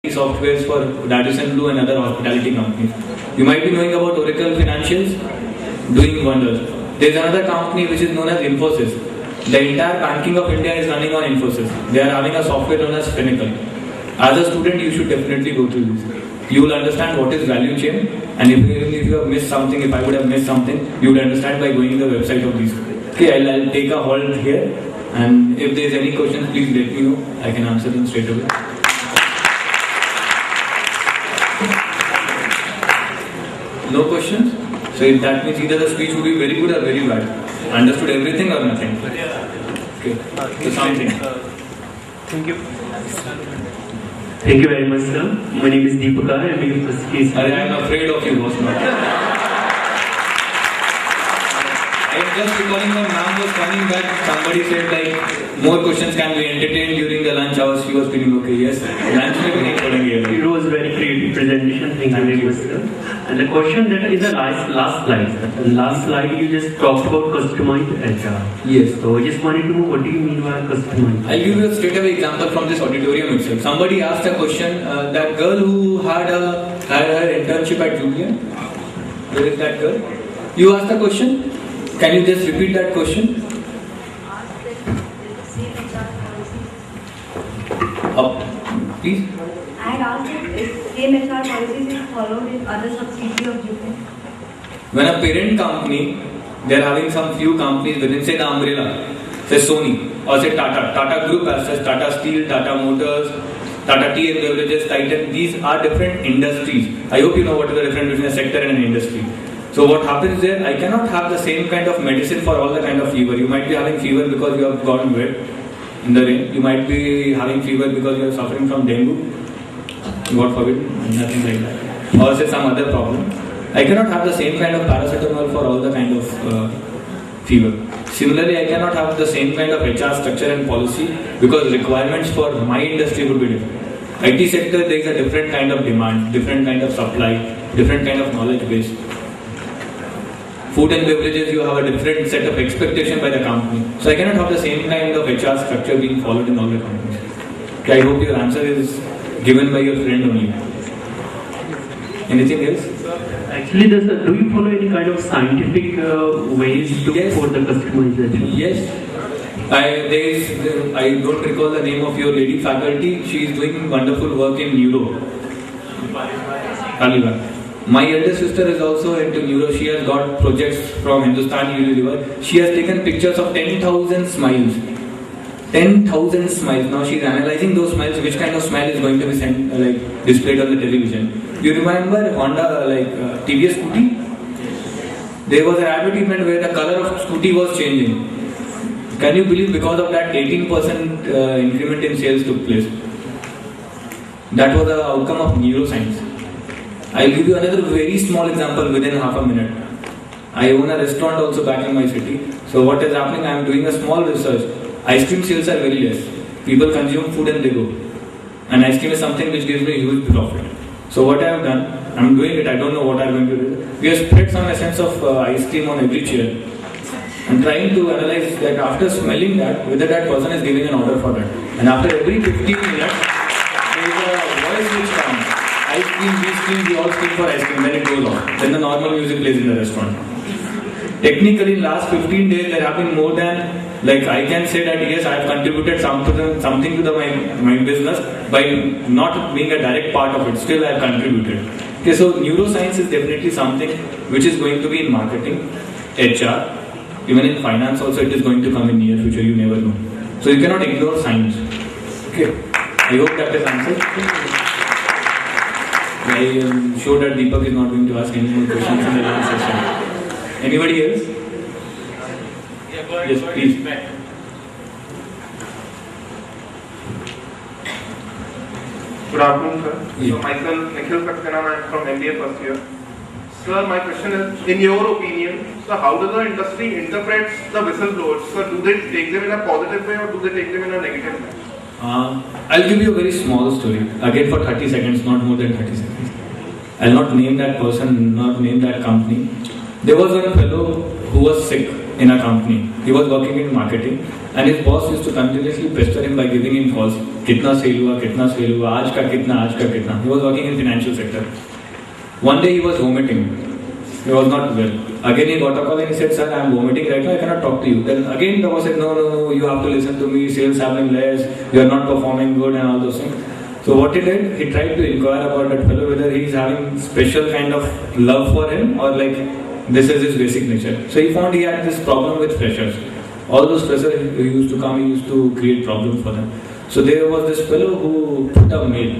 softwares for Radisson Blu and other hospitality companies. You might be knowing about Oracle Financials, doing wonders. There's another company which is known as Infosys. The entire banking of India is running on Infosys. They are having a software known as Finacle. As a student, you should definitely go through this. You will understand what is value chain, and if you have missed something, if I would have missed something, you would understand by going to the website of these. Okay, I'll take a hold here, and if there's any questions, please let me know. I can answer them straight away. No questions? So that means either the speech would be very good or very bad. Understood everything or nothing? Okay. So something. Thank you. Thank you very much, sir. My name is Deepaka. I'm a first case. I am afraid of you, boss. I am just recalling when ma'am was coming back, somebody said like more questions can be entertained during the lunch hours. She was feeling okay. Yes, lunch में भी नहीं पढ़ेंगे. It was very creative presentation. Thank you very much, sir. And the question that is the last slide, sir. The last slide you just talked about customized HR. Yes. So I just wanted to know what do you mean by customized? I'll give you a straight away example from this auditorium itself. Somebody asked a question. That girl who had her internship at Julian. Where is that girl? You asked the question. Can you just repeat that question? Please. I had asked if same HR policies is followed in other subsidiaries of Julian. When a parent company, they are having some few companies within, say, the umbrella, say Sony, or say Tata Group as such, Tata Steel, Tata Motors, Tata Tea and Beverages, Titan, these are different industries. I hope you know what is the difference between a sector and an industry. So what happens there, I cannot have the same kind of medicine for all the kind of fever. You might be having fever because you have gotten wet in the rain. You might be having fever because you are suffering from dengue. God forbid, nothing like that. Or say some other problem. I cannot have the same kind of paracetamol for all the kind of fever. Similarly, I cannot have the same kind of HR structure and policy because requirements for my industry would be different. IT sector, there is a different kind of demand, different kind of supply, different kind of knowledge base. Food and beverages, you have a different set of expectation by the company. So I cannot have the same kind of HR structure being followed in all the companies. Okay, I hope your answer is given by your friend only. Anything else? Actually, do you follow any kind of scientific ways for the customization? Yes. I don't recall the name of your lady faculty. She is doing wonderful work in neuro. Kaliba. My elder sister is also into neuro. She has got projects from Hindustan Unilever. She has taken pictures of 10,000 smiles. 10,000 smiles. Now she is analyzing those smiles. Which kind of smile is going to be displayed on the television? You remember Honda, TVS Scooty? There was an advertisement where the color of Scooty was changing. Can you believe because of that 18% increment in sales took place? That was the outcome of neuroscience. I'll give you another very small example within half a minute. I own a restaurant also back in my city. So what is happening? I am doing a small research. Ice cream sales are very less. People consume food and they go. And ice cream is something which gives me a huge profit. So what I have done, I am doing it, I don't know what I am going to do. We have spread some essence of ice cream on every chair. And trying to analyze that after smelling that, whether that person is giving an order for that. And after every 15 minutes, there is a voice which comes. Ice cream, we all scream for ice cream, then it goes on. Then the normal music plays in the restaurant. Technically, in last 15 days, there have been more than, I can say that yes, I have contributed something to my business by not being a direct part of it. Still, I have contributed. Okay, so neuroscience is definitely something which is going to be in marketing, HR, even in finance also it is going to come in near future, you never know. So you cannot ignore science. Okay, I hope that is answered. I am sure that Deepak is not going to ask any more questions in the last session. Anybody else? Yes, please. Good afternoon, sir. Yeah. So myself, Nikhil Saxena, I am from MBA first year. Sir, my question is, in your opinion, so how does the industry interpret the whistleblowers? So do they take them in a positive way or do they take them in a negative way? I'll give you a very small story. Again for 30 seconds, not more than 30 seconds. I'll not name that person, not name that company. There was one fellow who was sick. in a company. He was working in marketing, and his boss used to continuously pester him by giving him calls. Kitna sale hua, aaj ka kitna. He was working in financial sector. One day he was vomiting. He was not well. Again he got a call and he said, "Sir, I am vomiting right now. I cannot talk to you." Then again the boss said, "No, you have to listen to me. Sales have been less. You are not performing good and all those things." So what he did, he tried to inquire about that fellow whether he is having special kind of love for him or like this is his basic nature. So he found he had this problem with freshers. All those freshers who used to come, he used to create problems for them. So there was this fellow who put a mail.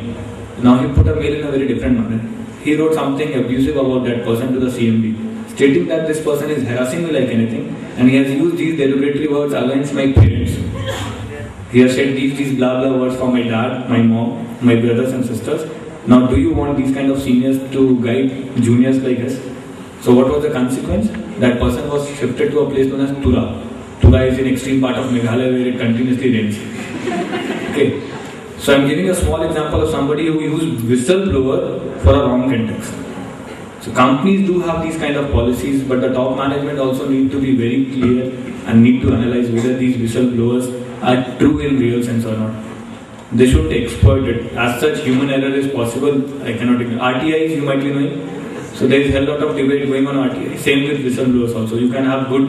Now he put a mail in a very different manner. He wrote something abusive about that person to the CMD, stating that this person is harassing me like anything, and he has used these derogatory words against my parents. He has said these blah blah words for my dad, my mom, my brothers and sisters. Now do you want these kind of seniors to guide juniors like us? So what was the consequence? That person was shifted to a place known as Tura. Tura is in extreme part of Meghalaya where it continuously rains. Okay. So I'm giving a small example of somebody who used whistleblower for a wrong context. So companies do have these kind of policies, but the top management also need to be very clear and need to analyze whether these whistleblowers are true in real sense or not. They shouldn't exploit it. As such, human error is possible. I cannot ignore. RTIs, you might be knowing. So there is a lot of debate going on RTI. Same with whistleblowers also. You can have good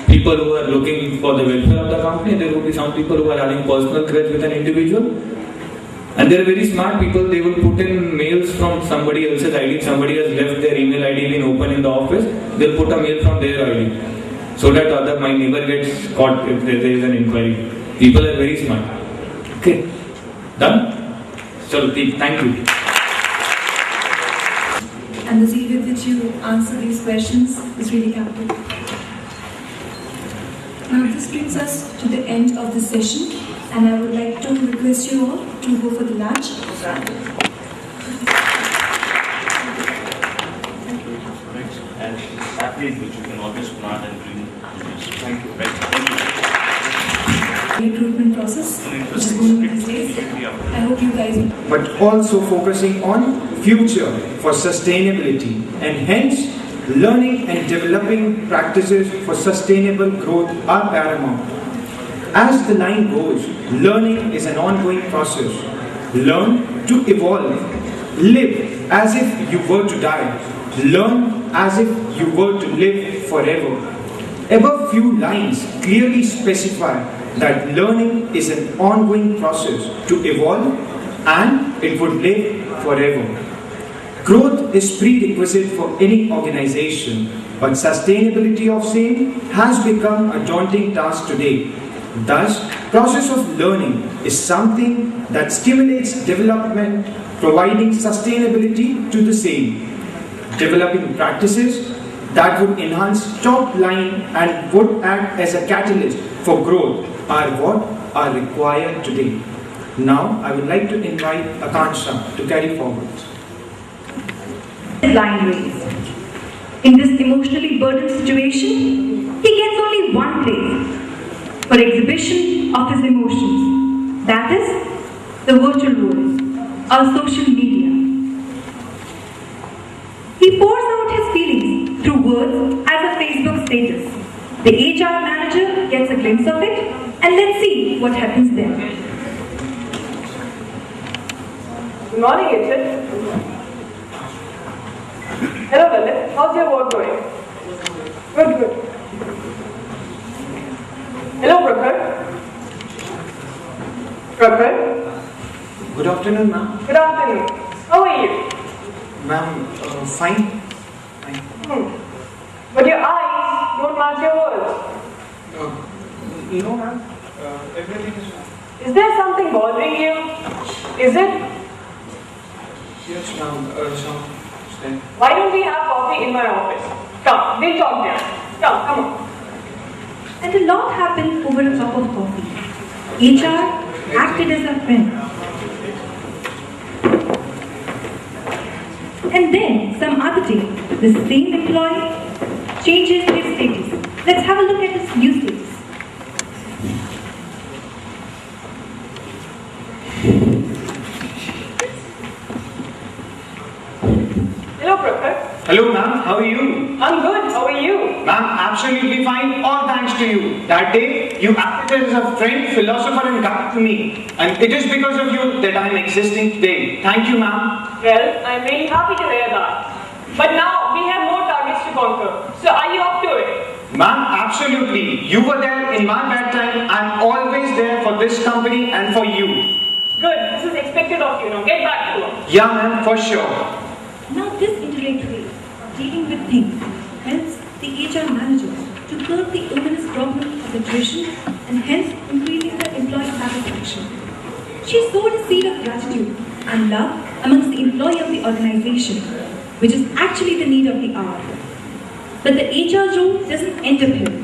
people who are looking for the welfare of the company. There will be some people who are having personal grudge with an individual. And there are very smart people. They will put in mails from somebody else's ID. Somebody has left their email ID been open in the office. They'll put a mail from their ID, so that my neighbor gets caught if there is an inquiry. People are very smart. Okay, done. So thank you. And the zeal with which you answer these questions is really capital. Now this brings us to the end of the session, and I would like to request you all to go for the lunch. And athletes which you can always plant and bring. Thank you. Recruitment process, which is going on these days. I hope you guys will. But also focusing on future for sustainability, and hence learning and developing practices for sustainable growth are paramount. As the line goes, learning is an ongoing process. Learn to evolve. Live as if you were to die. Learn as if you were to live forever. Above few lines clearly specify that learning is an ongoing process to evolve, and it would live forever. Growth is prerequisite for any organization, but sustainability of same has become a daunting task today. Thus, process of learning is something that stimulates development, providing sustainability to the same. Developing practices that would enhance top line and would act as a catalyst for growth are what are required today. Now, I would like to invite Akansha to carry forward. Line raised. In this emotionally burdened situation, he gets only one place for exhibition of his emotions. That is the virtual world, or social media. He pours out his feelings through words as a Facebook status. The HR manager gets a glimpse of it, and let's see what happens then. Good morning, Richard. Hello, Lalit. How's your work going? Good. Hello, Prakhar. Good afternoon, ma'am. Good afternoon. How are you? Ma'am, fine. But your eyes don't match your words. No, ma'am. Everything is fine. Is there something bothering you? Is it? Yes, ma'am. Why don't we have coffee in my office? Come, we'll talk there. Come on. And a lot happened over a cup of coffee. HR acted as a friend. And then, some other day, the same employee changes his status. Let's have a look at his new status. Hello, Prakhar. Hello, ma'am. How are you? I'm good. How are you? Ma'am, absolutely fine. All thanks thanks to you. That day, you acted as a friend, philosopher and guide to me. And it is because of you that I am existing today. Thank you, ma'am. Well, I'm really happy to hear that. But now we have more targets to conquer. So are you up to it? Ma'am, absolutely. You were there in my bad time. I'm always there for this company and for you. Good. This is expected of you. Now get back to work. Yeah, ma'am, for sure. Now this indirect way of dealing with things helps the HR managers to curb the ominous problem of attrition and hence increasing the employee satisfaction. She sowed a seed of gratitude and love amongst the employee of the organization, which is actually the need of the hour. But the HR role doesn't end up here.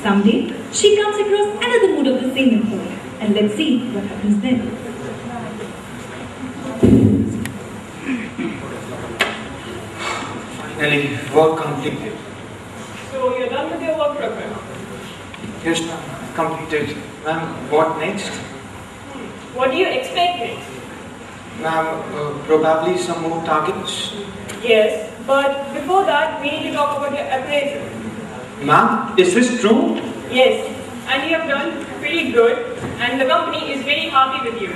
Someday, she comes across another mood of the same employee, and let's see what happens then. Finally, work completed. So you're done with your work program. Yes, ma'am, completed. Ma'am, what next? What do you expect next? Ma'am, probably some more targets. Yes, but before that, we need to talk about your appraisal. Ma'am, is this true? Yes, and you have done pretty good, and the company is very happy with you.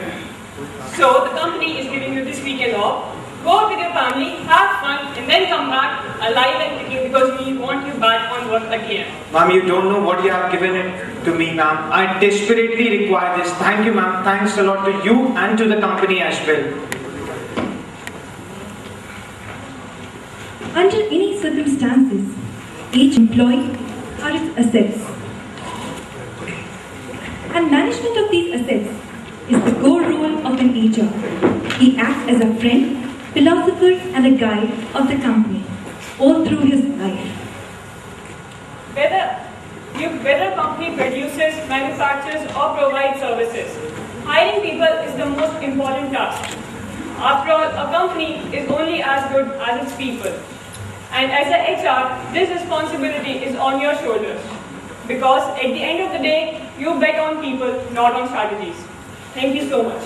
So the company is giving you this weekend off. Go out with your family, have fun, and then come back alive and kicking because we want you back on work again. Ma'am, you don't know what you have given it to me, ma'am. I desperately require this. Thank you, ma'am. Thanks a lot to you and to the company as well. Under any circumstances, each employee are its assets. And management of these assets is the core role of an HR. He acts as a friend, philosopher and a guide of the company all through his life. Whether a company produces, manufactures or provides services, hiring people is the most important task. After all, a company is only as good as its people. And as a HR, this responsibility is on your shoulders. Because at the end of the day, you bet on people, not on strategies. Thank you so much.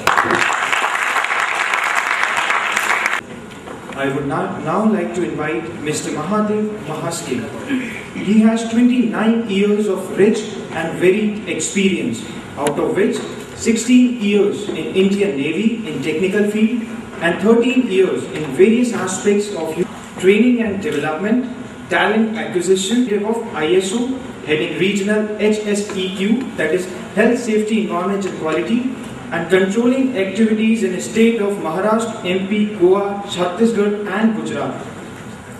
I would now like to invite Mr. Mahadev Mahaske. He has 29 years of rich and varied experience, out of which 16 years in Indian Navy in technical field and 13 years in various aspects of training and development, talent acquisition of ISO, heading regional HSEQ, that is Health, Safety, Environment and Quality, and controlling activities in the state of Maharashtra, MP, Goa, Chhattisgarh and Gujarat.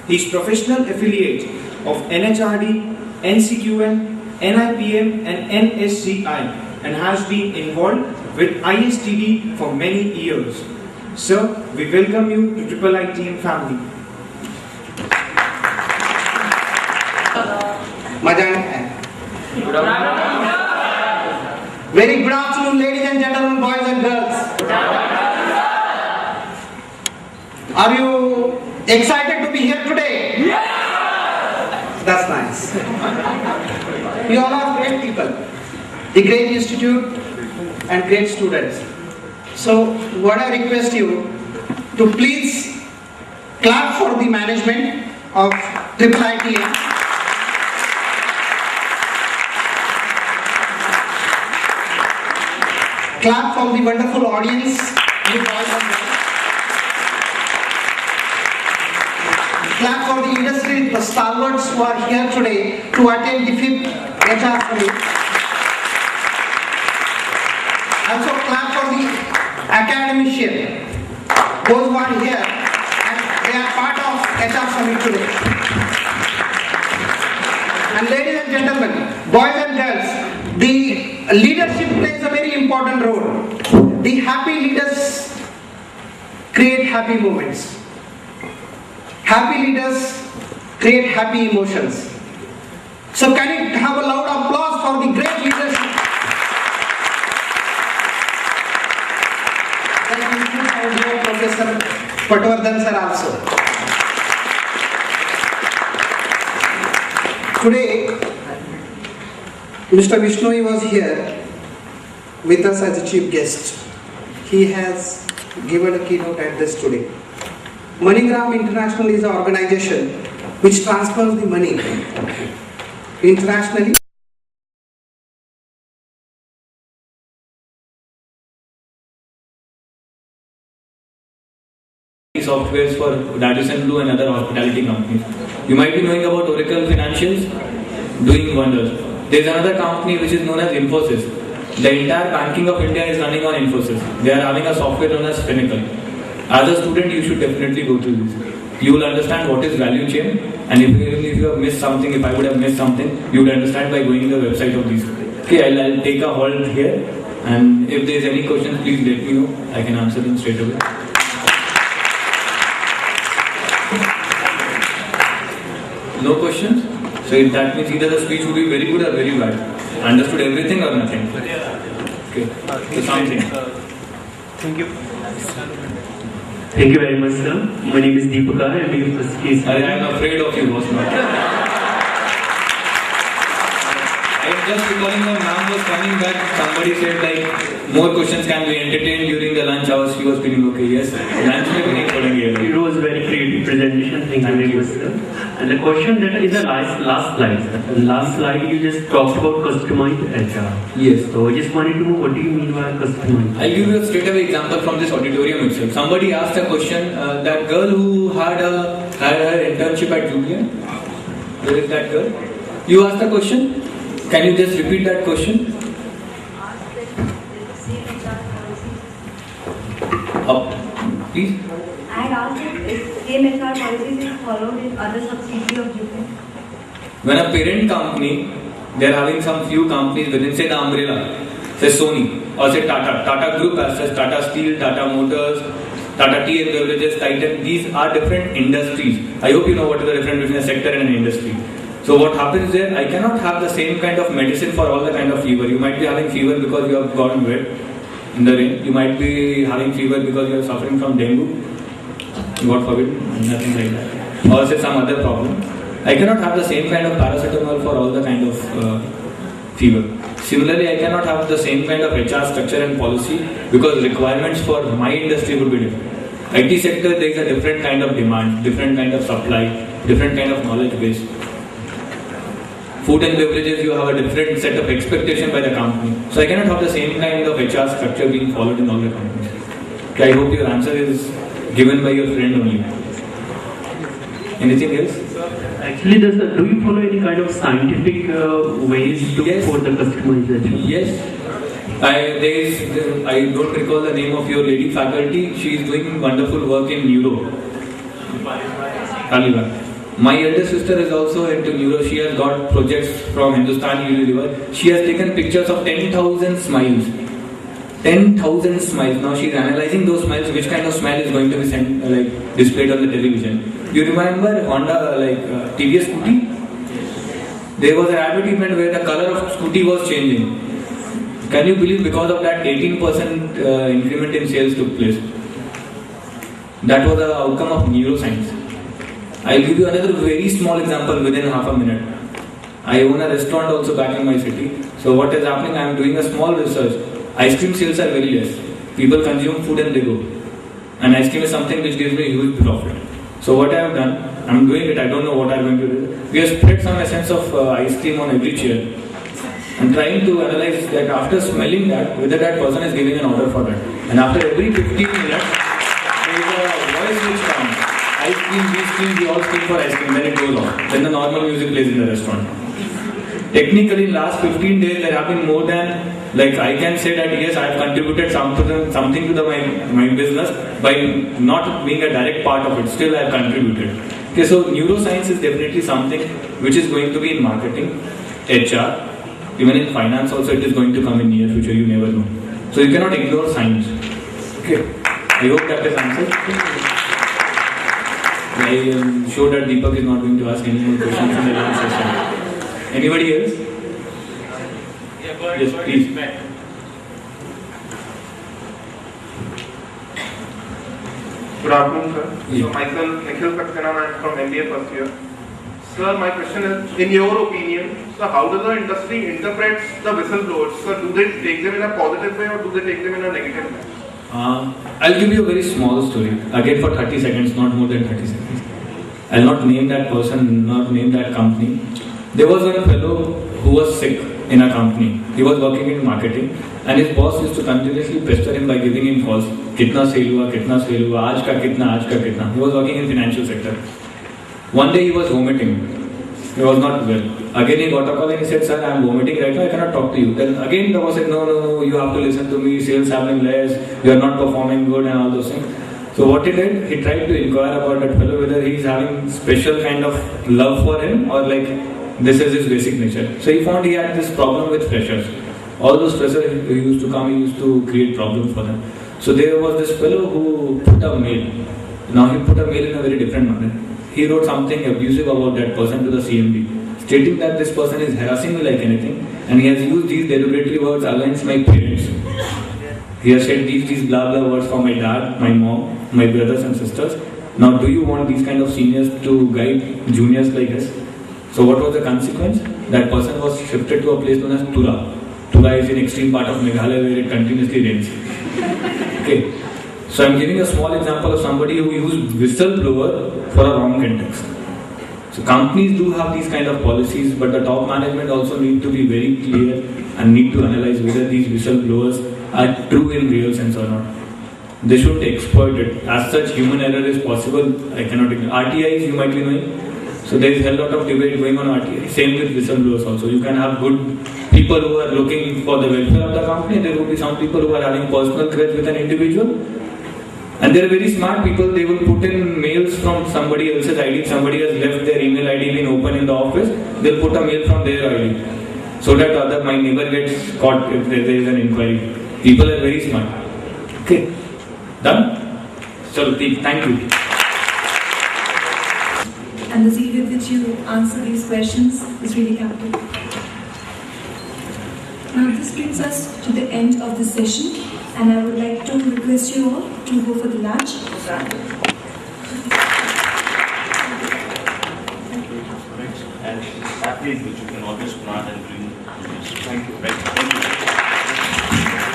He is professional affiliate of NHRD, NCQM, NIPM and NSCI and has been involved with ISTD for many years. Sir, we welcome you to Triple I team family. Very good afternoon, ladies and gentlemen, boys and girls. Are you excited to be here today? Yes! That's nice. You all are great people, the great institute and great students. So what I request you to please clap for the management of Triple ITM. Clap for the wonderful audience. Clap for the industry stalwarts who are here today to attend the 5th HR Summit. Also clap for the academician, those who are here and they are part of HR Summit today. And ladies and gentlemen, boys and girls, the leadership plays a very important role. The happy leaders create happy moments. Happy leaders create happy emotions. So can you have a loud applause for the great leadership? Thank you, our dear Professor Patwardhan sir also. Today, Mr. Vishnoi was here with us as a chief guest. He has given a keynote address today. MoneyGram International is an organization which transfers the money internationally softwares for Radisson Blu and other hospitality companies. You might be knowing about Oracle Financials, doing wonders. There's another company which is known as Infosys. The entire banking of India is running on Infosys. They are having a software known as Finacle. As a student, you should definitely go through this. You will understand what is value chain, and if you have missed something, if I would have missed something, you would understand by going to the website of these. Okay, I'll take a hold here, and if there is any questions, please let me know. I can answer them straight away. No questions? So that means either the speech would be very good or very bad. Understood everything or nothing? Okay, so something. Thank you. Thank you very much, sir. My name is Deepika. I'm your first case. I am afraid of you, boss. I am just recalling when ma'am was coming back, somebody said like more questions can be entertained during the lunch hours. She was feeling okay. Yes, lunch में भी नहीं पढ़ेंगे. It was very creative presentation. Thank you very much, sir. And the question that is the last slide, sir. The last slide you just talked about customized HR. Yes. So I just wanted to know what do you mean by customized? I'll give you a straight away example from this auditorium itself. Somebody asked a question. That girl who had her internship at Julian. Where is that girl? You asked a question. Can you just repeat that question? Please. I had asked if same HR policies is followed in other subsidiaries of Julian. When a parent company, they are having some few companies within, say the umbrella, say Sony or say Tata Group as such, Tata Steel, Tata Motors, Tata Tea and Beverages, Titan. These are different industries. I hope you know what is the difference between a sector and an industry. So what happens there, I cannot have the same kind of medicine for all the kind of fever. You might be having fever because you have gotten wet in the rain. You might be having fever because you are suffering from dengue. God forbid, nothing like that. Or say some other problem. I cannot have the same kind of paracetamol for all the kind of fever. Similarly, I cannot have the same kind of HR structure and policy because requirements for my industry would be different. IT sector, there is a different kind of demand, different kind of supply, different kind of knowledge base. Food and beverages, you have a different set of expectation by the company. So I cannot have the same kind of HR structure being followed in all the companies. Okay, I hope your answer is given by your friend only. Anything else? Actually, do you follow any kind of scientific ways for the customization? Yes. I don't recall the name of your lady faculty. She is doing wonderful work in neuro. Kaliba. My elder sister is also into neuro. She has got projects from Hindustan Unilever. She has taken pictures of 10,000 smiles. 10,000 smiles. Now she is analyzing those smiles. Which kind of smile is going to be displayed on the television? You remember Honda, TVS Scooty? There was an advertisement where the color of Scooty was changing. Can you believe because of that 18% increment in sales took place? That was the outcome of neuroscience. I'll give you another very small example within half a minute. I own a restaurant also back in my city. So what is happening? I am doing a small research. Ice cream sales are very less. People consume food and they go. And ice cream is something which gives me a huge profit. So what I have done, I am doing it, I don't know what I am going to do. We have spread some essence of ice cream on every chair. And trying to analyze that after smelling that, whether that person is giving an order for that. And after every 15 minutes, there is a voice which comes. Ice cream, we all scream for ice cream, then it goes off. Then the normal music plays in the restaurant. Technically, in last 15 days, there have been more than, I can say that yes, I have contributed something to my business by not being a direct part of it. Still, I have contributed. Okay, so neuroscience is definitely something which is going to be in marketing, HR, even in finance also it is going to come in near future, you never know. So you cannot ignore science. Okay, I hope that is answered. I am sure that Deepak is not going to ask any more questions in the last session. Anybody else? Yes, please. Good afternoon, sir. Yeah. So myself, Nikhil Saxena, I am from MBA first year. Sir, my question is, in your opinion, so how does the industry interpret the whistleblowers? So do they take them in a positive way or do they take them in a negative way? I'll give you a very small story. Again for 30 seconds, not more than 30 seconds. I'll not name that person, not name that company. There was one fellow who was sick in a company. He was working in marketing, and his boss used to continuously pester him by giving him calls. Kitna sale hua, aaj ka kitna. He was working in financial sector. One day he was vomiting. He was not well. Again he got a call and he said, "Sir, I am vomiting right now. I cannot talk to you." Then again the boss said, "No, you have to listen to me. Sales have been less. You are not performing good and all those things." So what he did, he tried to inquire about that fellow whether he is having special kind of love for him or like this is his basic nature. So he found he had this problem with freshers. All those freshers who used to come, he used to create problems for them. So there was this fellow who put a mail. Now he put a mail in a very different manner. He wrote something abusive about that person to the CMD, stating that this person is harassing me like anything, and he has used these derogatory words against my parents. He has said these blah blah words for my dad, my mom, my brothers and sisters. Now do you want these kind of seniors to guide juniors like us? So what was the consequence? That person was shifted to a place known as Tura. Tura is in extreme part of Meghalaya where it continuously rains. Okay. So I'm giving a small example of somebody who used whistleblower for a wrong context. So companies do have these kind of policies, but the top management also need to be very clear and need to analyze whether these whistleblowers are true in real sense or not. They should exploit it. As such, human error is possible. I cannot ignore. RTIs, you might be knowing. So there is a lot of debate going on RTI. Same with whistleblowers also. You can have good people who are looking for the welfare of the company. There will be some people who are having personal grudge with an individual. And they are very smart people. They will put in mails from somebody else's ID. Somebody has left their email ID being open in the office. They'll put a mail from their ID, so that my neighbor gets caught if there is an inquiry. People are very smart. Okay, done. So thank you. And the zeal with which you answer these questions is really capital. Now this brings us to the end of the session, and I would like to request you all to go for the lunch. And saplings which you can always plant and bring. Thank you.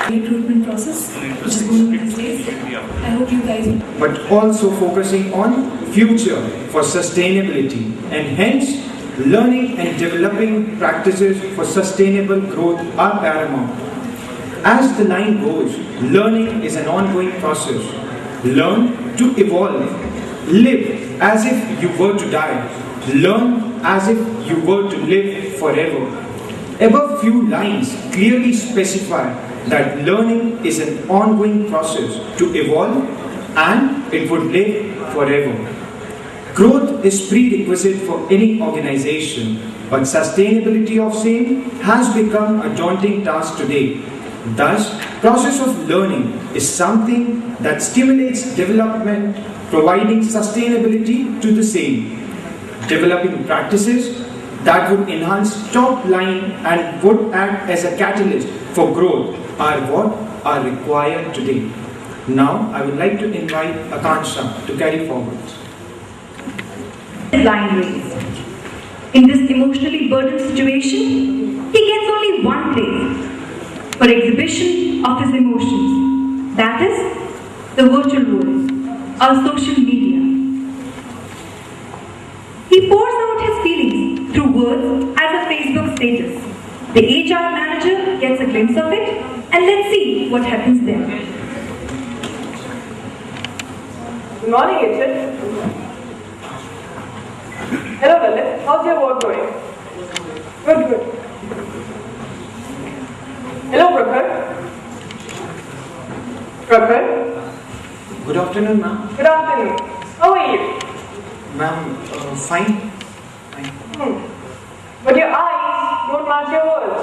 Recruitment process, which is going on these days. I hope you guys will. But also focusing on future for sustainability, and hence learning and developing practices for sustainable growth are paramount. As the line goes, learning is an ongoing process. Learn to evolve. Live as if you were to die. Learn as if you were to live forever. Above few lines clearly specify that learning is an ongoing process to evolve and it would live forever. Growth is prerequisite for any organization, but sustainability of same has become a daunting task today. Thus, process of learning is something that stimulates development, providing sustainability to the same. Developing practices that would enhance top line and would act as a catalyst for growth are what are required today. Now, I would like to invite Akansha to carry forward. Line raised. In this emotionally burdened situation, he gets only one place for exhibition of his emotions. That is the virtual world, or social media. He pours out his feelings through words as a Facebook status. The HR manager gets a glimpse of it, and let's see what happens there. Good morning, Richard. Hello, Lalit. How's your work going? Good. Hello, Prakhar. Good afternoon, ma'am. Good afternoon. How are you? Ma'am, fine. But your eyes don't match your words.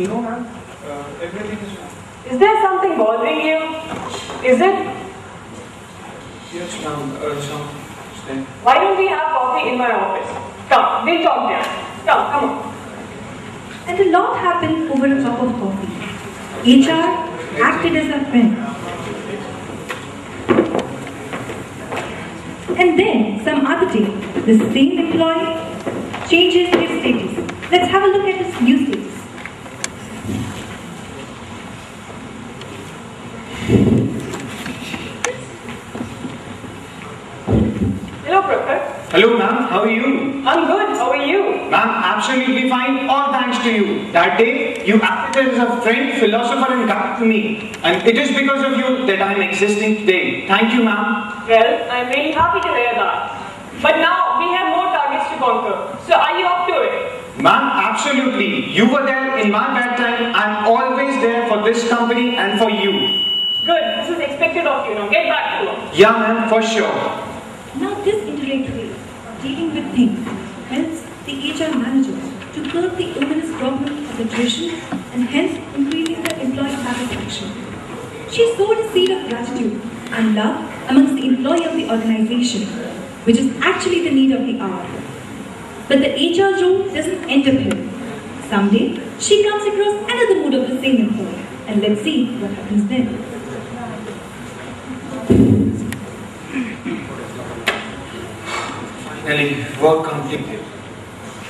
No, ma'am. Everything is fine. Is there something bothering you? Is it? Yes, ma'am. Why don't we have coffee in my office? Come, we'll talk there. Come on. And a lot happened over a cup of coffee. HR acted as a friend. And then, some other day, the same employee changes his status. Let's have a look at his new status. Hello, Prakhar. Hello, ma'am. How are you? I'm good. How are you? Ma'am, absolutely fine. All thanks to you. That day, you acted as a friend, philosopher and guide to me. And it is because of you that I am existing today. Thank you, ma'am. Well, I'm really happy to hear that. But now we have more targets to conquer. So are you up to it? Ma'am, absolutely. You were there in my bad time. I'm always there for this company and for you. Good. This is expected of you. Now get back to work. Yeah, ma'am, for sure. Now this indirect way of dealing with things helps the HR managers to curb the ominous problem of attrition and hence increasing the employee satisfaction. She sowed a seed of gratitude and love amongst the employee of the organization, which is actually the need of the hour. But the HR role doesn't end up here. Someday, she comes across another mood of the same employee, and let's see what happens then. Finally, work completed.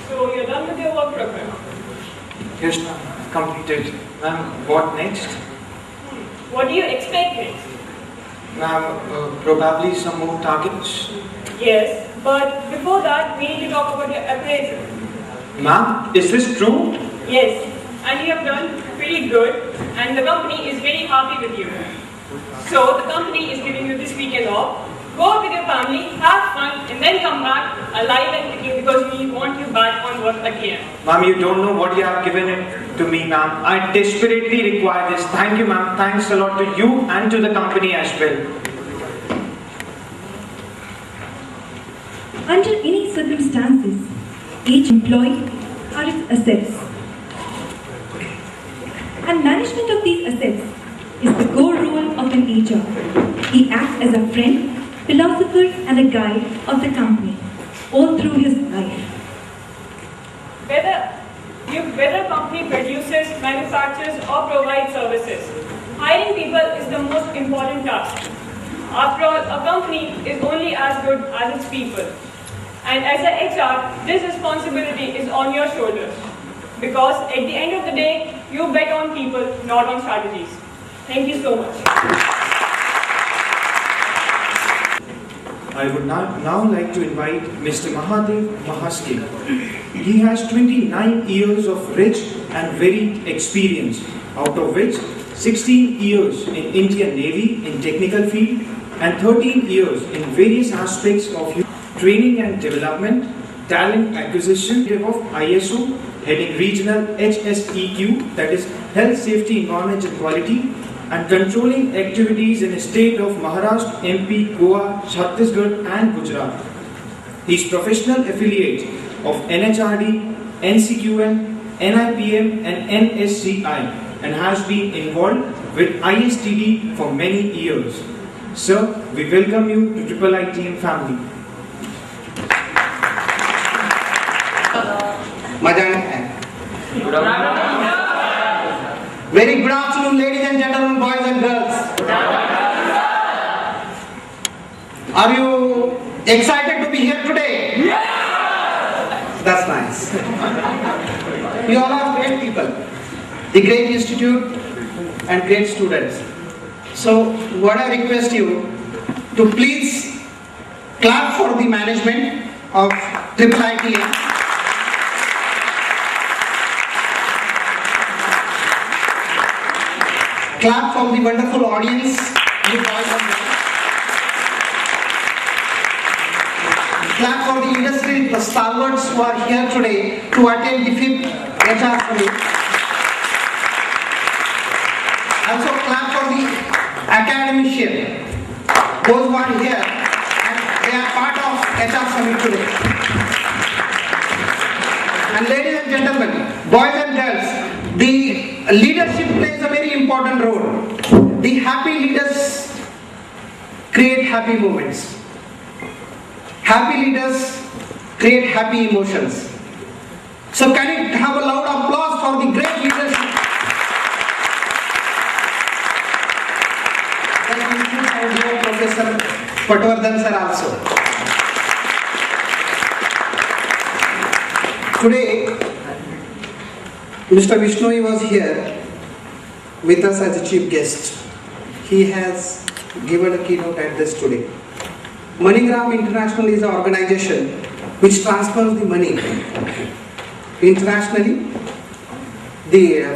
So you're done with your work program. Yes, ma'am, completed. Ma'am, what next? What do you expect next? Ma'am, probably some more targets. Yes, but before that, we need to talk about your appraisal. Ma'am, is this true? Yes, and you have done pretty good, and the company is very happy with you. So the company is giving you this weekend off. Go out with your family, have fun, and then come back alive and kicking because we want you back on work again. Ma'am, you don't know what you have given it to me, ma'am. I desperately require this. Thank you, ma'am. Thanks a lot to you and to the company as well. Under any circumstances, each employee are its assets. And management of these assets is the core role of an HR. He acts as a friend, philosopher and a guide of the company all through his life. Whether a company produces, manufactures or provides services, hiring people is the most important task. After all, a company is only as good as its people. And as a HR, this responsibility is on your shoulders. Because at the end of the day, you bet on people, not on strategies. Thank you so much. I would now like to invite Mr. Mahadev Mahaske. He has 29 years of rich and varied experience, out of which 16 years in Indian Navy in technical field and 13 years in various aspects of training and development, talent acquisition of ISO, heading regional HSEQ, that is Health, Safety, Environment and Quality, and controlling activities in the state of Maharashtra, MP, Goa, Chhattisgarh and Gujarat. He is professional affiliate of NHRD, NCQM, NIPM and NSCI and has been involved with ISTD for many years. Sir, we welcome you to Triple ITM family. Very good afternoon, ladies and gentlemen, boys and girls. Are you excited to be here today? Yes! That's nice. You all are great people, the great institute and great students. So what I request you to please clap for the management of Triple ITM. Clap for the wonderful audience, you boys and girls. Clap for the industry stalwarts who are here today to attend the 5th HR Summit. Also clap for the academician, those who are here and they are part of HR Summit today. And ladies and gentlemen, boys and girls, the leadership plays a very important role. The happy leaders create happy moments. Happy leaders create happy emotions. So can you have a loud applause for the great leadership? That includes our dear Professor Patwardhan sir also. Today, Mr. Vishnoi was here with us as a chief guest. He has given a keynote address today. MoneyGram International is an organization which transfers the money internationally,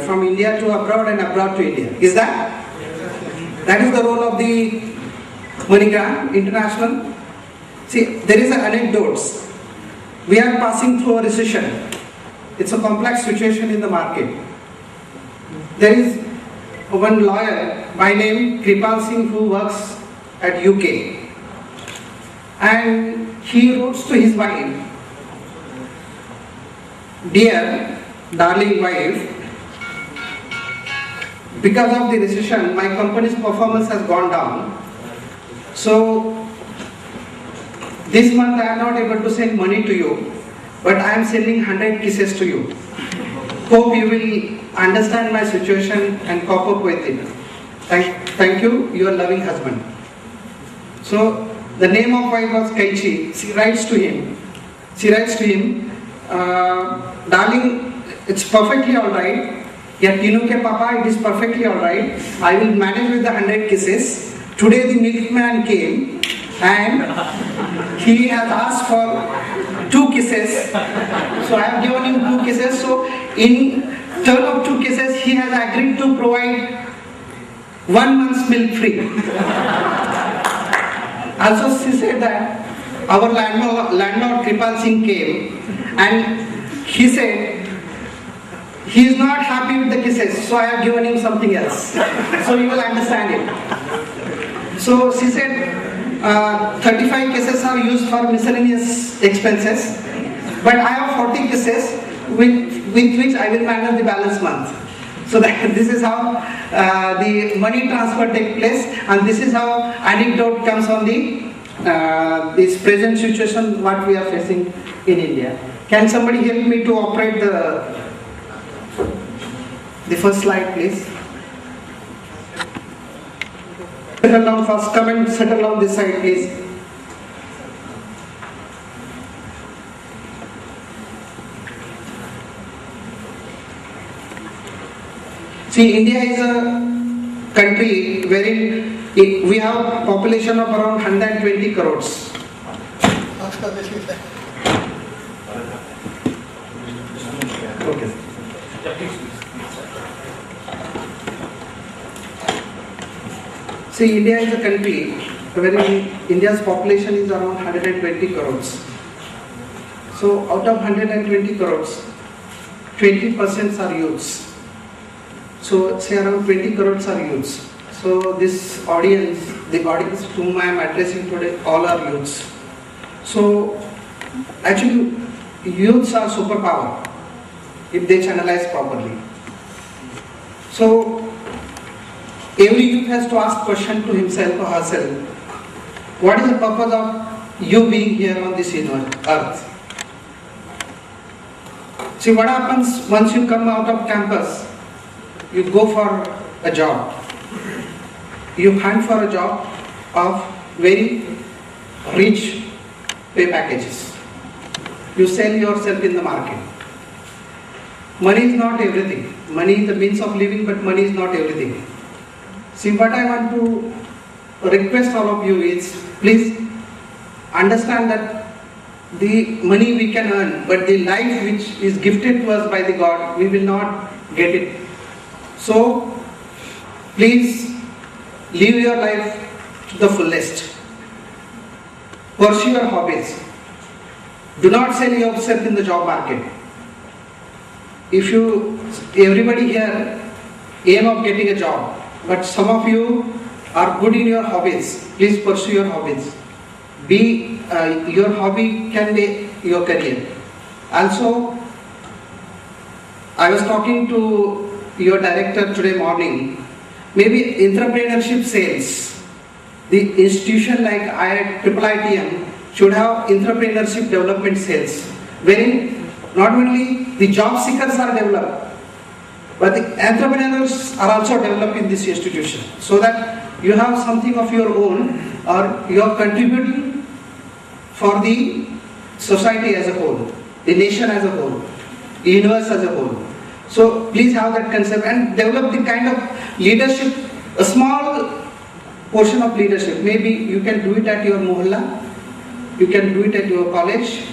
from India to abroad and abroad to India. Is that? That is the role of the MoneyGram International. See, there is an anecdote. We are passing through a recession. It's a complex situation in the market. There is one lawyer by name Kripal Singh who works at UK, and he wrote to his wife, "Dear, darling wife, because of the recession, my company's performance has gone down. So this month I am not able to send money to you, but I am sending 100 kisses to you. Hope you will understand my situation and cope up with it. Thank you, your loving husband." So the name of wife was Kaichi. She writes to him, "Darling, it's perfectly alright. Yeah, Tinu ke papa, it is perfectly alright. I will manage with the 100 kisses. Today the milkman came and he has asked for 2 kisses. So I have given him 2 kisses. So in turn of 2 kisses, he has agreed to provide 1 month's milk free." Also, she said that our landlord Kripal Singh came and he said he is not happy with the kisses, so I have given him something else. So you will understand it. So she said 35 kisses are used for miscellaneous expenses, but I have 40 kisses with which I will manage the balance month. So that this is how the money transfer takes place, and this is how anecdote comes on this present situation what we are facing in India. Can somebody help me to operate the first slide, please? Settle down first. Come and settle down this side, please. See, India is a country wherein we have a population of around 120 crores. Okay. See, India is a country wherein India's population is around 120 crores. So, out of 120 crores, 20% are youths. So, say around 20 crores are youths. So, this audience, the audience whom I am addressing today, all are youths. So, actually, youths are superpower if they channelize properly. So, every youth has to ask question to himself or herself, what is the purpose of you being here on this earth? See, what happens once you come out of campus? You go for a job. You hunt for a job of very rich pay packages. You sell yourself in the market. Money is not everything. Money is the means of living, but money is not everything. See, what I want to request all of you is, please understand that the money we can earn, but the life which is gifted to us by the God, we will not get it. So, please live your life to the fullest. Pursue your hobbies. Do not sell yourself in the job market. Everybody here aim of getting a job, but some of you are good in your hobbies. Please pursue your hobbies. Your hobby can be your career. Also, I was talking to your director today morning. Maybe entrepreneurship sales. The institution like IITM should have entrepreneurship development sales, wherein not only the job seekers are developed, but the entrepreneurs are also developed in this institution, so that you have something of your own, or you are contributing for the society as a whole, the nation as a whole, the universe as a whole. So please have that concept and develop the kind of leadership, a small portion of leadership. Maybe you can do it at your mohalla, you can do it at your college,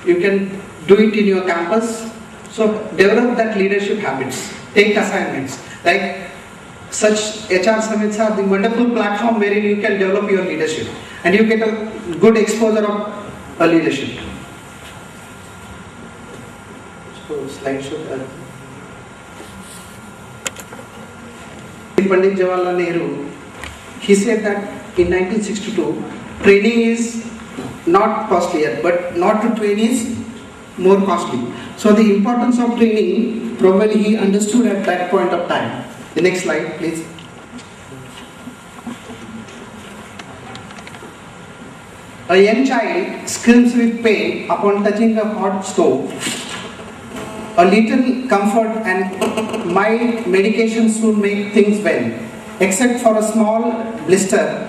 you can do it in your campus, So develop that leadership habits. Take assignments. Like such HR summits are the wonderful platform wherein you can develop your leadership and you get a good exposure of a leadership. So slideshow. Pandit Jawaharlal Nehru, he said that in 1962, training is not costlier, but not to train is more costly. So the importance of training, probably he understood at that point of time. The next slide, please. A young child screams with pain upon touching a hot stove. A little comfort and mild medication soon make things well, except for a small blister.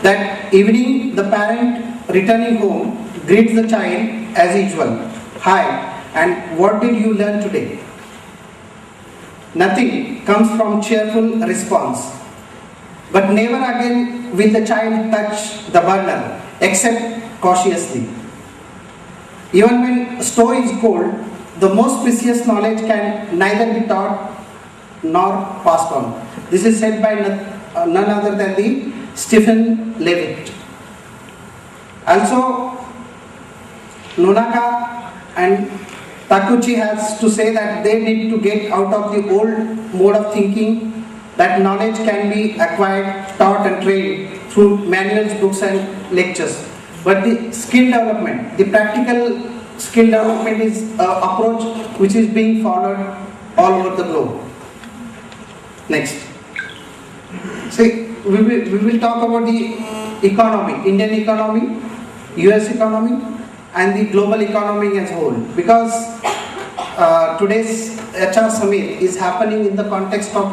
That evening, the parent returning home greets the child as usual. Hi, and what did you learn today? Nothing comes from cheerful response. But never again will the child touch the burner, except cautiously. Even when stove is cold, the most precious knowledge can neither be taught nor passed on. This is said by none other than the Stephen Levitt. Also, Nonaka and Takuchi has to say that they need to get out of the old mode of thinking that knowledge can be acquired, taught and trained through manuals, books and lectures. But the skill development, the practical skill development is an approach which is being followed all over the globe. Next. See, we will talk about the economy, Indian economy, US economy and the global economy as a whole. Because today's HR summit is happening in the context of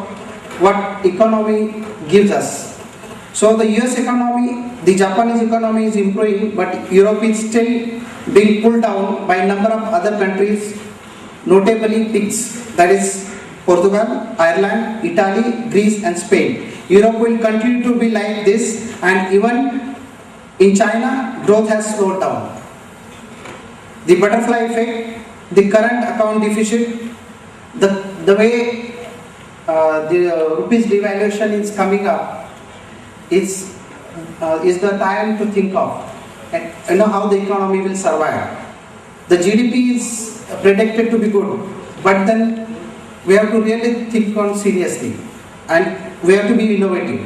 what economy gives us. So the US economy, the Japanese economy is improving, but Europe is still being pulled down by a number of other countries, notably PIGS, that is Portugal, Ireland, Italy, Greece and Spain. Europe will continue to be like this, and even in China, growth has slowed down. The butterfly effect, the current account deficit, the way the rupees devaluation is coming up is the time to think of, and you know how the economy will survive. The GDP is predicted to be good, but then we have to really think on seriously and we have to be innovative.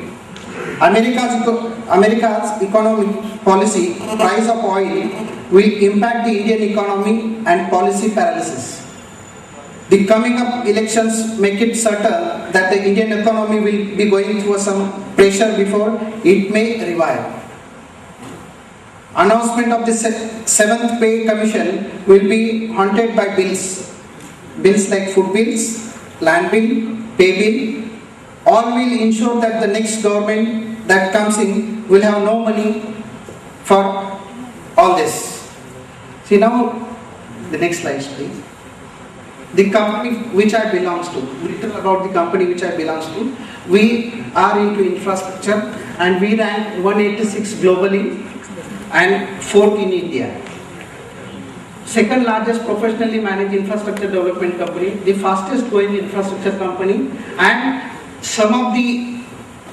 America's economic policy, price of oil, will impact the Indian economy and policy paralysis. The coming up elections make it certain that the Indian economy will be going through some pressure before it may revive. Announcement of the 7th pay commission will be haunted by bills like food bills, land bill, pay bill. All will ensure that the next government that comes in will have no money for all this. See now, the next slide please. The company which I belongs to, little about the company which I belongs to. We are into infrastructure and we rank 186 globally and 4th in India. Second largest professionally managed infrastructure development company, the fastest growing infrastructure company, and some of the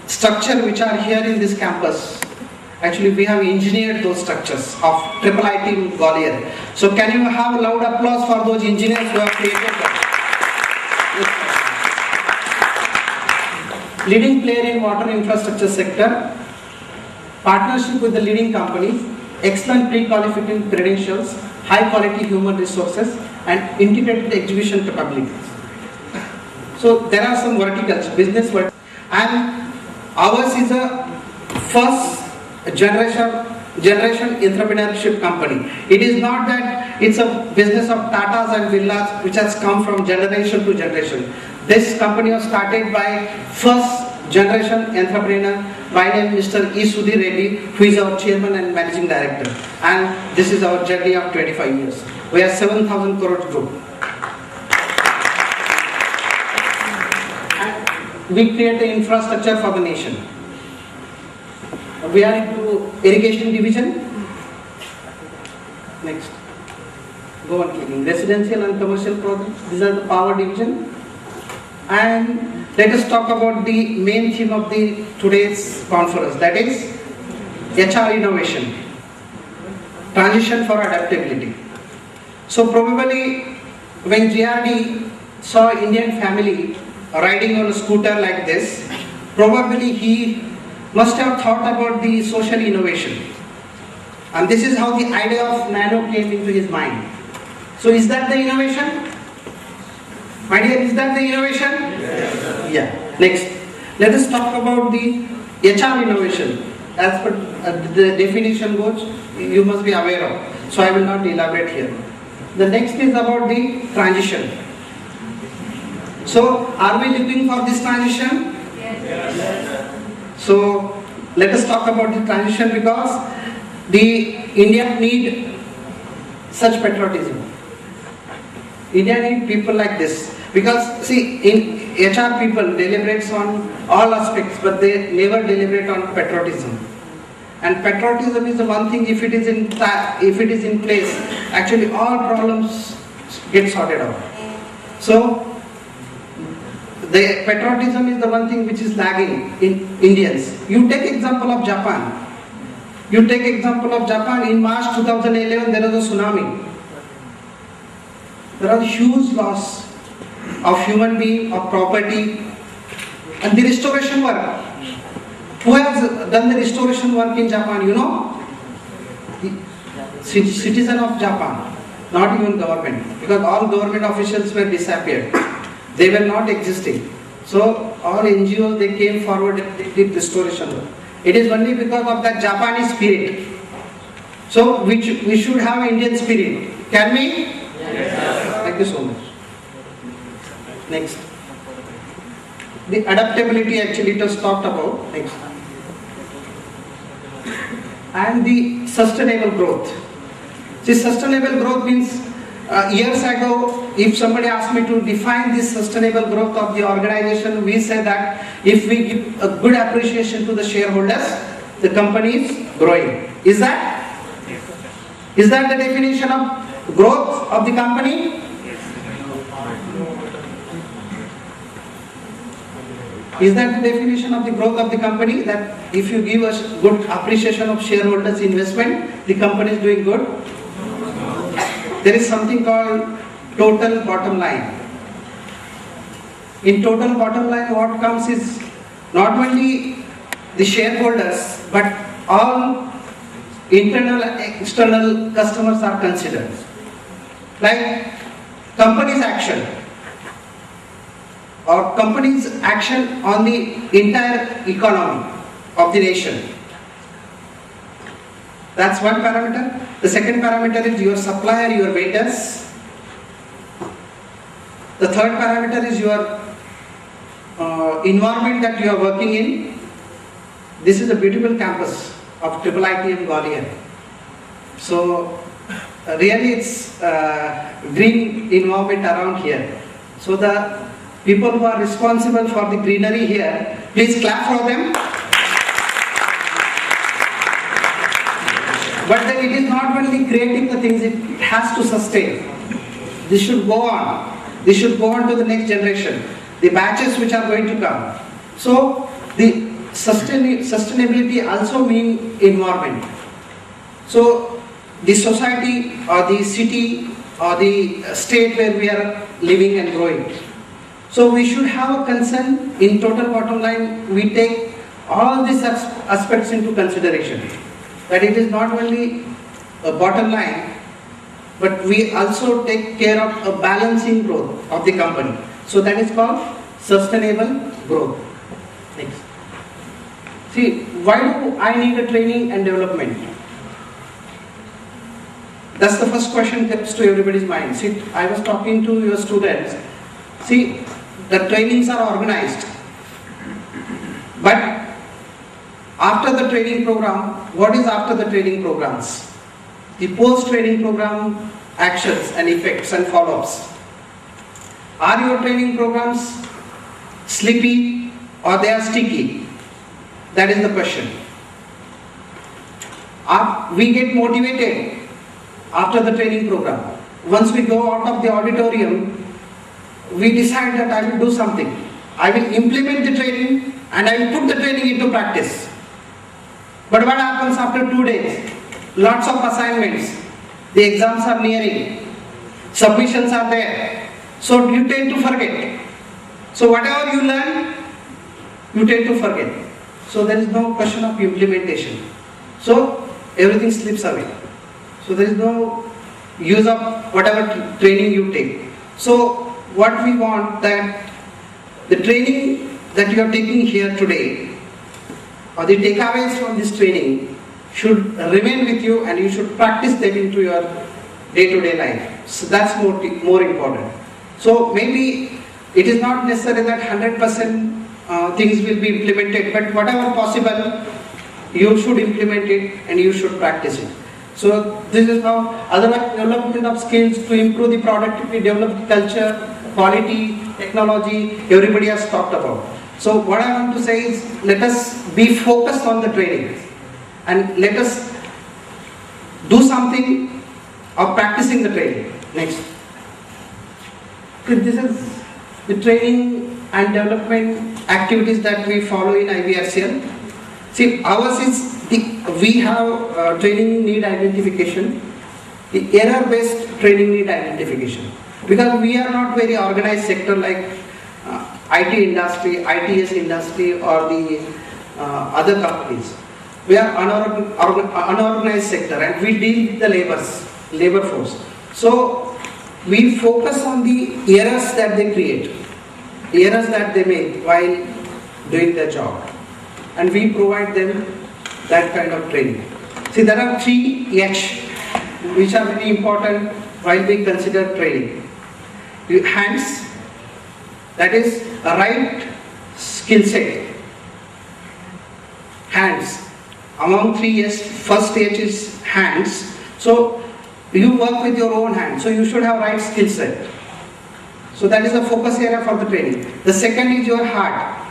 structure which are here in this campus, actually we have engineered those structures of IIIT Gwalior. So can you have a loud applause for those engineers who have created that? Leading player in water infrastructure sector, partnership with the leading companies, excellent pre-qualification credentials, high quality human resources and integrated execution capabilities. So there are some verticals, business verticals, and ours is a first generation entrepreneurship company. It is not that it's a business of Tatas and Villas which has come from generation to generation. This company was started by first generation entrepreneur by name Mr. E. Sudhir Reddy, who is our chairman and managing director. And this is our journey of 25 years. We are 7,000 crore group. And we create the infrastructure for the nation. We are into irrigation division. Next. Go go on clicking. Residential and commercial projects, these are the power division. And let us talk about the main theme of the today's conference, that is HR innovation, transition for adaptability. So probably when GRD saw Indian family riding on a scooter like this, probably he must have thought about the social innovation. And this is how the idea of nano came into his mind. So is that the innovation? My dear, is that the innovation? Yes. Yeah. Next, let us talk about the HR innovation. As per the definition goes, you must be aware of. So I will not elaborate here. The next is about the transition. So are we looking for this transition? Yes. So let us talk about the transition, because the India need such patriotism. India need people like this, because see, in HR people deliberates on all aspects, but they never deliberate on patriotism. And patriotism is the one thing, if it is in place, actually all problems get sorted out. So the patriotism is the one thing which is lagging in Indians. You take example of Japan. In March 2011 there was a tsunami. There was huge loss of human being, of property, and the restoration work. Who has done the restoration work in Japan? You know? The citizen of Japan, not even government, because all government officials were disappeared. They were not existing. So all NGOs, they came forward and they did restoration work. It is only because of that Japanese spirit. So we should have Indian spirit. Can we? Yes. Thank you so much. Next. The adaptability actually it was talked about. Next. And the sustainable growth. See, sustainable growth means years ago, if somebody asked me to define this sustainable growth of the organization, we said that if we give a good appreciation to the shareholders, the company is growing. Is that the definition of growth of the company? Is that the definition of the growth of the company? That if you give us good appreciation of shareholders' investment, the company is doing good? There is something called total bottom line. In total bottom line, what comes is not only the shareholders, but all internal and external customers are considered. Like company's action or company's action on the entire economy of the nation. That's one parameter. The second parameter is your supplier, your vendors. The third parameter is your environment that you are working in. This is a beautiful campus of IIITM Gwalior. So really it's green environment around here. So the people who are responsible for the greenery here, please clap for them. But then it is not only creating the things, it has to sustain. This should go on. This should go on to the next generation, the batches which are going to come. So the sustainability also means environment. So the society or the city or the state where we are living and growing. So we should have a concern. In total bottom line, we take all these aspects into consideration. That it is not only a bottom line, but we also take care of a balancing growth of the company. So that is called sustainable growth. Next. See, why do I need a training and development? That's the first question that comes to everybody's mind. See, I was talking to your students. See, the trainings are organized. But after the training program, what is after the training programs? The post-training program actions and effects and follow-ups. Are your training programs sleepy or they are sticky? That is the question. We get motivated after the training program. once we go out of the auditorium, we decide that I will do something. I will implement the training and I will put the training into practice. But what happens after 2 days? Lots of assignments. The exams are nearing. Submissions are there. So you tend to forget. So whatever you learn, you tend to forget. So there is no question of implementation. So everything slips away. So there is no use of whatever training you take. So what we want that the training that you are taking here today, or the takeaways from this training, should remain with you and you should practice them into your day-to-day life. So that's more important. So maybe it is not necessary that 100% things will be implemented, but whatever possible, you should implement it and you should practice it. So this is how otherwise development of skills to improve the productivity, develop the culture, quality, technology, everybody has talked about. So what I want to say is, let us be focused on the training and let us do something of practicing the training. Next. So this is the training and development activities that we follow in IBRCL. See, ours is we have training need identification, the error-based training need identification. Because we are not very organized sector like IT industry, ITS industry or the other companies. We are unorganized sector and we deal with the labor force. So we focus on the errors that they create, the errors that they make while doing their job. And we provide them that kind of training. See, there are 3 H which are very important while we consider training. Hands, that is a right skill set. Hands. Among 3 H, first H is hands. So you work with your own hands. So you should have right skill set. So that is the focus area for the training. The second is your heart.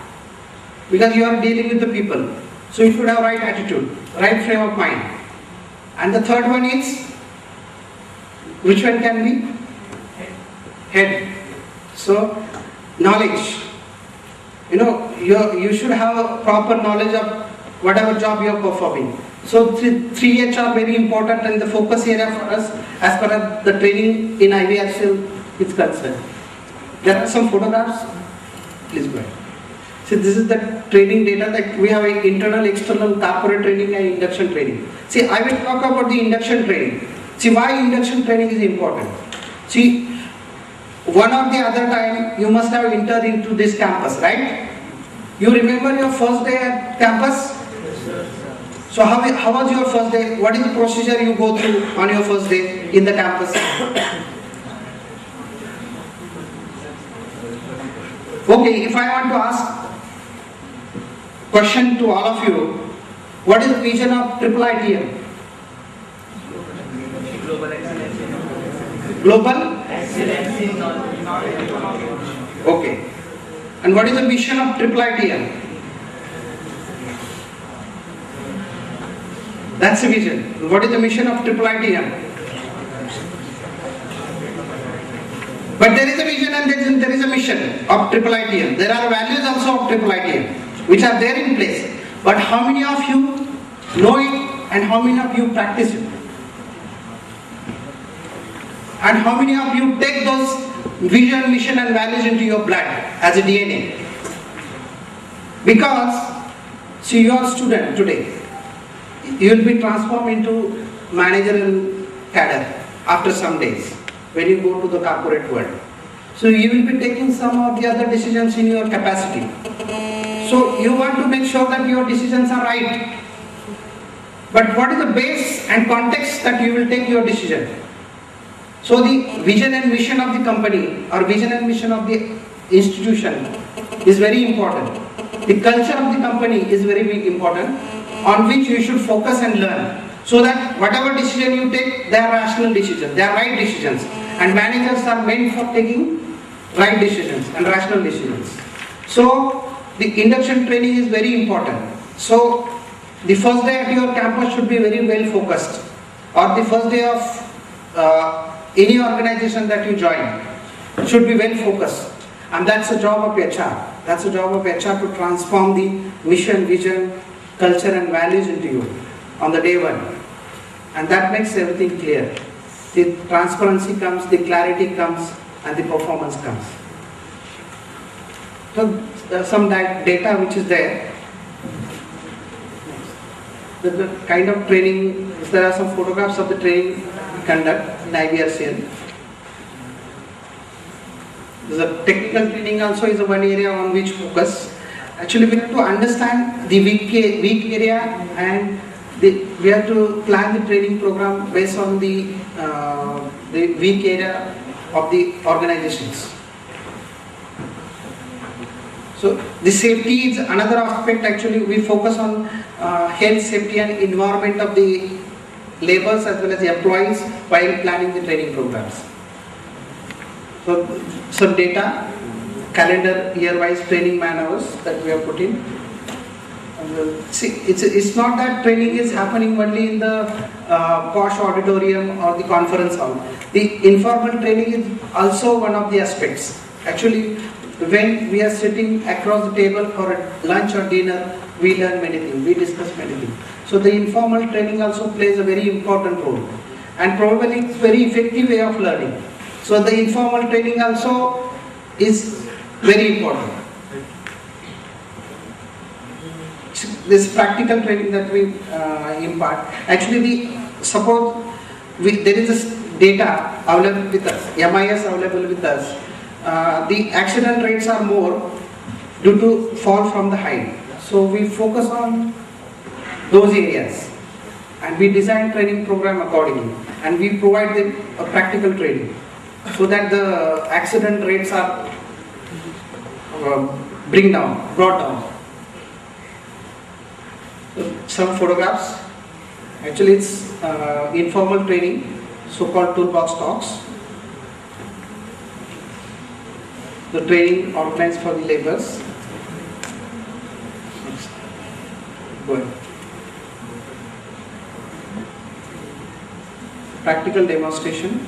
Because you are dealing with the people. So you should have right attitude, right frame of mind. And the third one is, which one can be? Head. So, knowledge. You should have a proper knowledge of whatever job you are performing. So 3H are very important and the focus area for us as far as the training in IBRCL is concerned. There are some photographs. Please go ahead. See, this is the training data that we have internal, external, corporate training and induction training. See, I will talk about the induction training. See, why induction training is important. See, one or the other time you must have entered into this campus, right? You remember your first day at campus? So how was your first day? What is the procedure you go through on your first day in the campus? Okay, if I want to ask question to all of you, what is the vision of IIITM? Global Excellence. Okay. And what is the mission of IIITM? That's the vision. What is the mission of IIITM? But there is a vision and there is a mission of IIITM. There are values also of IIITM which are there in place. But how many of you know it and how many of you practice it? And how many of you take those vision, mission and values into your blood as a DNA? Because, see, you are a student today. You will be transformed into managerial cadre after some days when you go to the corporate world. So you will be taking some of the other decisions in your capacity. So you want to make sure that your decisions are right. But what is the base and context that you will take your decision? So the vision and mission of the company or vision and mission of the institution is very important. The culture of the company is very important, on which you should focus and learn. So that whatever decision you take, they are rational decisions, they are right decisions. And managers are meant for taking right decisions and rational decisions. So the induction training is very important. So the first day at your campus should be very well focused. Or the first day of any organization that you join should be well focused. And that's the job of HR. That's the job of HR to transform the mission, vision, culture and values into you on the day one. And that makes everything clear. The transparency comes, the clarity comes, and the performance comes. So there's some data which is there. The kind of training, there are some photographs of the training we conduct in IBRCL. The technical training also is one area on which focus. Actually, we have to understand the weak area, and we have to plan the training program based on the weak area of the organizations. So the safety is another aspect. Actually, we focus on health, safety and environment of the laborers as well as the employees while planning the training programs. So some data, calendar year-wise training man hours that we have put in. See, it's not that training is happening only in the posh auditorium or the conference hall. The informal training is also one of the aspects. Actually, when we are sitting across the table for a lunch or dinner, we learn many things, we discuss many things. So the informal training also plays a very important role, and probably it's very effective way of learning. So the informal training also is very important. This practical training that we impart, actually suppose there is this data available with us, MIS available with us, the accident rates are more due to fall from the height. So we focus on those areas and we design training program accordingly, and we provide them a practical training so that the accident rates are brought down. Some photographs, actually it's informal training, so-called toolbox talks. The training outlines for the laborers. Go ahead. Practical demonstration.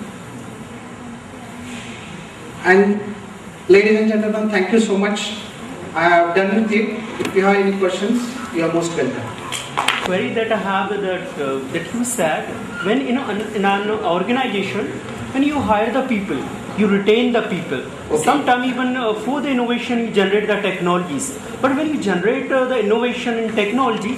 And ladies and gentlemen, thank you so much. I have done with it. If you have any questions, you are most welcome. Query that I have that you said, when in an organization, when you hire the people, you retain the people. Okay. Sometimes even for the innovation you generate the technologies. But when you generate the innovation in technology,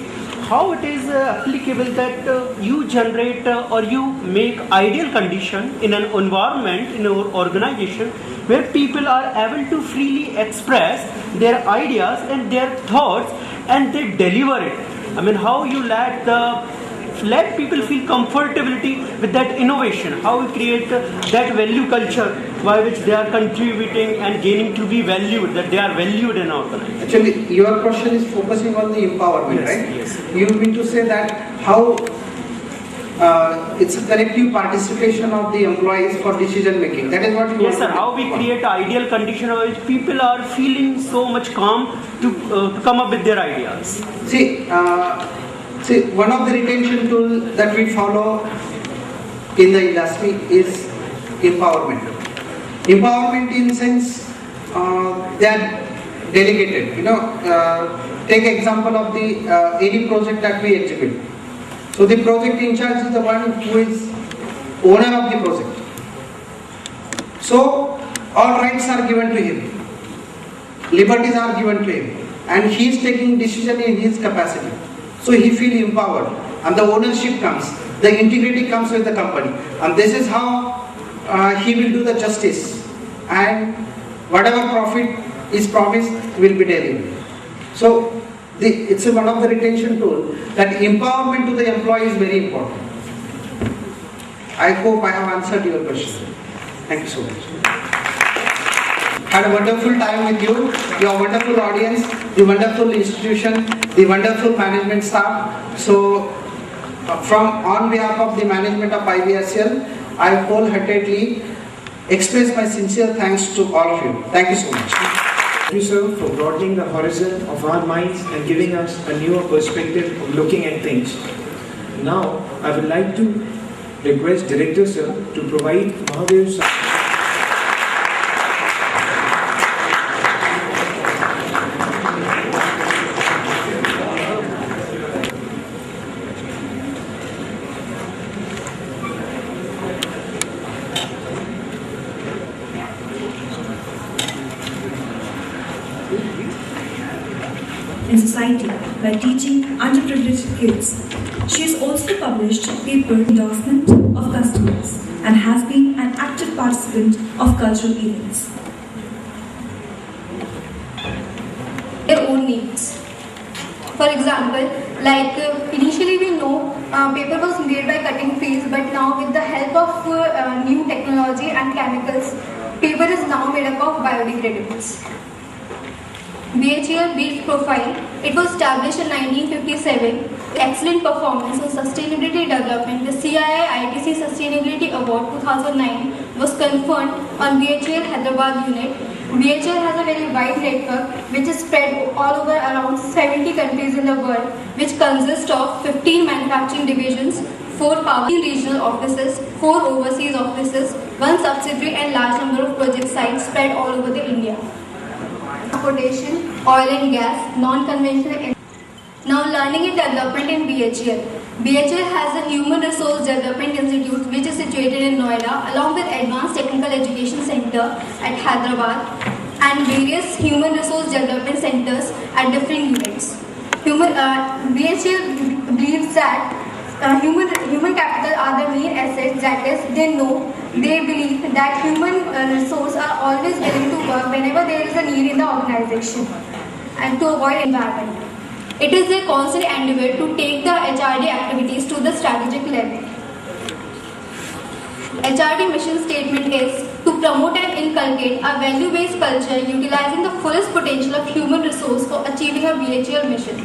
how it is applicable that you generate or you make ideal condition in an environment, in our organization, where people are able to freely express their ideas and their thoughts and they deliver it. I mean, how you let people feel comfortability with that innovation, how we create that value culture by which they are contributing and gaining to be valued, that they are valued in our organization. Actually, your question is focusing on the empowerment, Yes, right? yes. You mean to say that how it's a collective participation of the employees for decision making. That is what you Yes, sir. How we create ideal condition in which people are feeling so much calm to come up with their ideas. See, one of the retention tools that we follow in the industry is empowerment. Empowerment in sense they are delegated. Take example of the any project that we exhibit. So the project in charge is the one who is owner of the project. So all rights are given to him, liberties are given to him, and he is taking decision in his capacity. So he feels empowered, and the ownership comes, the integrity comes with the company, and this is how he will do the justice, and whatever profit is promised will be delivered. So it's one of the retention tools that empowerment to the employee is very important. I hope I have answered your question. Thank you so much. Had a wonderful time with you, your wonderful audience, the wonderful institution, the wonderful management staff. So on behalf of the management of IBRCL, I wholeheartedly express my sincere thanks to all of you. Thank you so much. Thank you, sir, for broadening the horizon of our minds and giving us a newer perspective of looking at things. Now, I would like to request Director Sir to provide Mahavir. In society by teaching underprivileged kids. She has also published paper endorsement of customers and has been an active participant of cultural events. Their own needs. For example, initially we know paper was made by cutting trees, but now with the help of new technology and chemicals, paper is now made up of biodegradables. BHEL Beef Profile, it was established in 1957. Excellent performance in sustainability development. The CII ITC Sustainability Award 2009 was conferred on BHEL Hyderabad unit. BHEL has a very wide network which is spread all over around 70 countries in the world, which consists of 15 manufacturing divisions, 4 power regional offices, 4 overseas offices, 1 subsidiary and large number of project sites spread all over the India. Transportation, oil and gas, non-conventional. Now learning and development in BHEL. BHEL has a Human Resource Development Institute which is situated in Noida along with Advanced Technical Education Center at Hyderabad and various Human Resource Development Centers at different units. BHEL believes that human capital are the main assets, that is, they believe that human resources are always willing to work whenever there is a need in the organization and to avoid environment. It is a constant endeavor to take the HRD activities to the strategic level. HRD mission statement is to promote and inculcate a value-based culture utilizing the fullest potential of human resource for achieving a BHEL mission.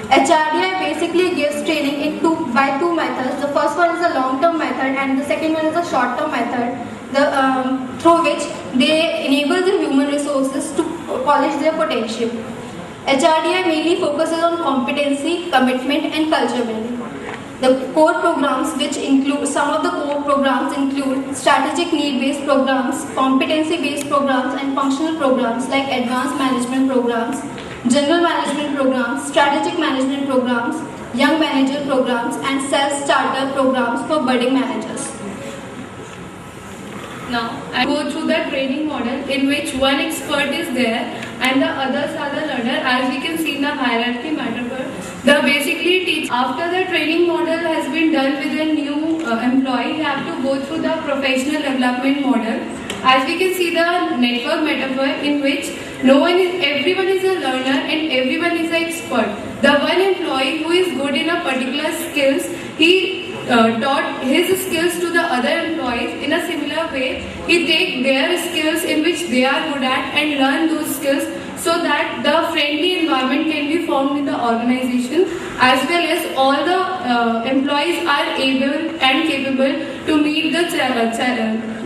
HRDI basically gives training by two methods. The first one is the long-term method and the second one is the short-term method, through which they enable the human resources to polish their potential. HRDI mainly focuses on competency, commitment and culture building. The core programs some of the core programs include strategic need-based programs, competency-based programs and functional programs like advanced management programs, general management programs, strategic management programs, young manager programs and self-starter programs for budding managers. Now, I go through the training model in which one expert is there and the others are the learner. As we can see in the hierarchy metaphor, the basically teach. After the training model has been done with a new employee, you have to go through the professional development model. As we can see the network metaphor in which everyone is a learner and everyone is an expert. The one employee who is good in a particular skills, he taught his skills to the other employees. In a similar way, he take their skills in which they are good at and learn those skills so that the friendly environment can be formed in the organization, as well as all the employees are able and capable to meet the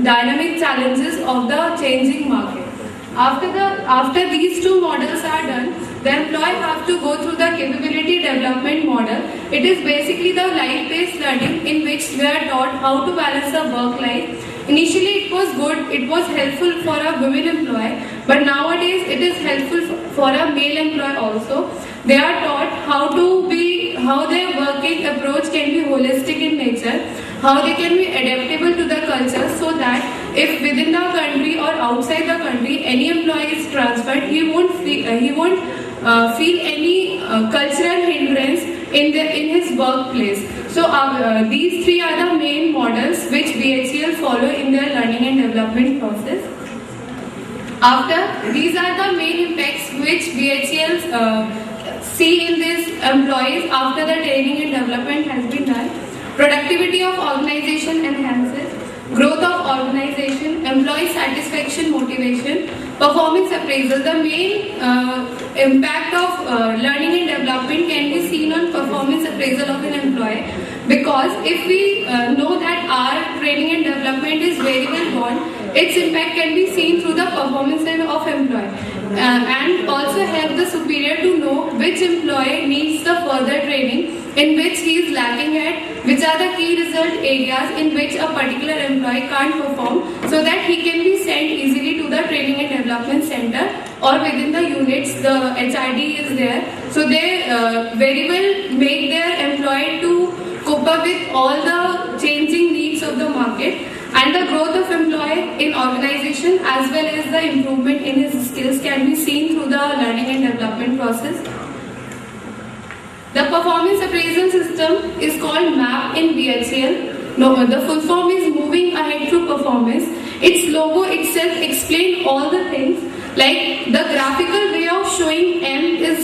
dynamic challenges of the changing market. After these two models are done, the employee have to go through the capability development model. It is basically the life-based learning in which they are taught how to balance the work life. Initially it was good, it was helpful for a women employee, but nowadays it is helpful for a male employee also. They are taught how their working approach can be holistic in nature, how they can be adaptable to the culture, so that if within the country or outside the country any employee is transferred, he won't feel any cultural hindrance in his workplace. So these three are the main models which BHEL follow in their learning and development process. These are the main impacts which BHEL see in these employees after the training and development has been done. Productivity of organization enhances, growth of organization, employee satisfaction, motivation, performance appraisal. The main impact of learning and development can be seen on performance appraisal of an employee, because if we know that our training and development is very well gone, its impact can be seen through the performance of employee, and also help the superior to know which employee needs the further training in which he is lacking at, which are the key result areas in which a particular employee can't perform, so that he can be sent easily to the training and development center or within the units the HRD is there. So they very well make their employee to cope up with all the changing needs of the market, and the growth of employee in organization as well as the improvement in his skills can be seen through the learning and development process. The performance appraisal system is called MAP in BHEL. No, the full form is moving ahead through performance. Its logo itself explains all the things, like the graphical way of showing M is